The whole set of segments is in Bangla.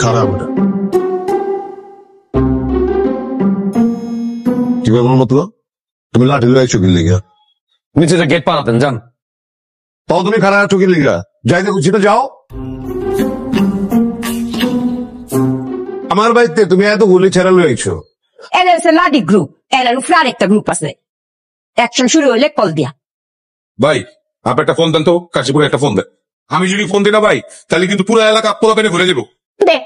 খারাপ এটা কি বলবো মতলব তুমি লাঠি লয়ে চুকির লিগা নিচে যে গেট পালাতেন যান তাও তুমি খারাপ চুকির লিগা যাইতে খুশি তো যাও আমার বাড়িতে তুমি এত গুলি ছেড়া লইছো এর হচ্ছে লাডি গ্রুপ এর উপরে আরেকটা গ্রুপ আছে অ্যাকশন শুরু হলে কল দিয়া ভাই আপনি একটা ফোন দেন তো কাশীপুরে একটা ফোন দেন আমি যদি ফোন দিই না ভাই তাহলে কিন্তু পুরো এলাকা পোলা পেনে ঘুরে যাবো দে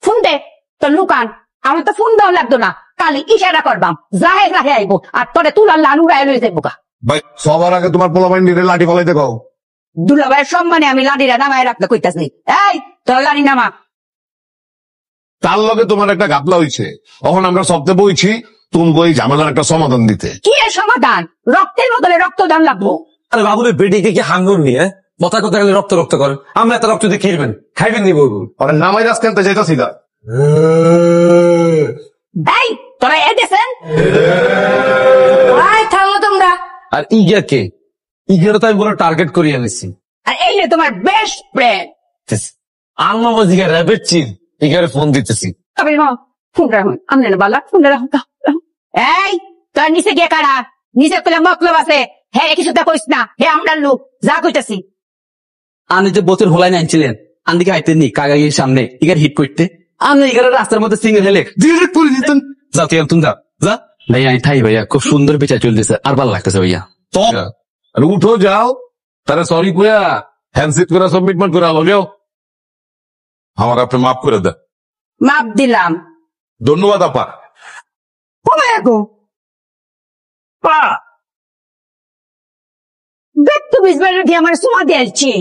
ফোন দে তোর লুকান আমার তো ফোন দেওয়া লাগতো না কালি ইশারা করবাম রাহে রাহে আইবো আর তোরে তুলার লানু রায় লই যাইবো গা ভাই সবার আগে তোমার পোলাপাইন নিয়ে লাঠি ফলাইতে কও দুলাভাইয়ের সম্মানে আমি লাডিরা নামায় রাখতে কইতাছি এই তোর লাড়ি নামা তার লগে তোমার একটা গাপলা হইছে এখন আমরা সবতে বইছি তুমি বই ঝামেলার একটা সমাধান দিতে কি এর সমাধান রক্তের বদলে রক্তদান লাগবো আরে বাবুরে বেডিকে কি হাঙ্গর নিয়ে কথা কথা গেলে রক্ত রক্ত করেন আমরা এত রক্ত দিয়ে খেলবেন খাইবেন নি বলবো আরে নামাই রাস্তা আনতে যাইতাছি না এই তোরা এ দেছেন আয় থামো তোমরা আর ইগিয়া কে ইগিয়ার তো আমি বড় টার্গেট করিয়ে এনেছি আর এই যে তোমার বেস্ট ফ্রেন্ড আল্লাহ মজিকে র্যাবের চিন ইগিয়ারে ফোন দিতেছি তবে ফোন রাখুন আমনে বালা ফোন রাখুন এই তোর নিচে গিয়ে কারা নিচে তোলে মতলব আছে হ্যাঁ কিছুটা কইস না হে আমরা লোক যা কইতাছি আপনি যে বোতের হোলাই নাইছিলেন আন্দিকে আইতেন নি কাগাগির সামনে ইগার হিট করতে আপনি ইগার রাস্তার মধ্যে সিঙ্গেল হেলে ডিরেক্ট করে দিতেন যা তুই তুমি যা যা ভাইয়া আমি থাই ভাইয়া খুব সুন্দর বিচার চলতেছে আর ভালো লাগতেছে ভাইয়া তো আর উঠো যাও তারা সরি কইয়া হ্যান্ডশিট করে সাবমিটমেন্ট করে আলো যাও আমার আপনি মাফ করে দেন মাপ দিলাম ধন্যবাদ আপা কমে গো পা দেখ তুমি আমার সুমা দিয়েছি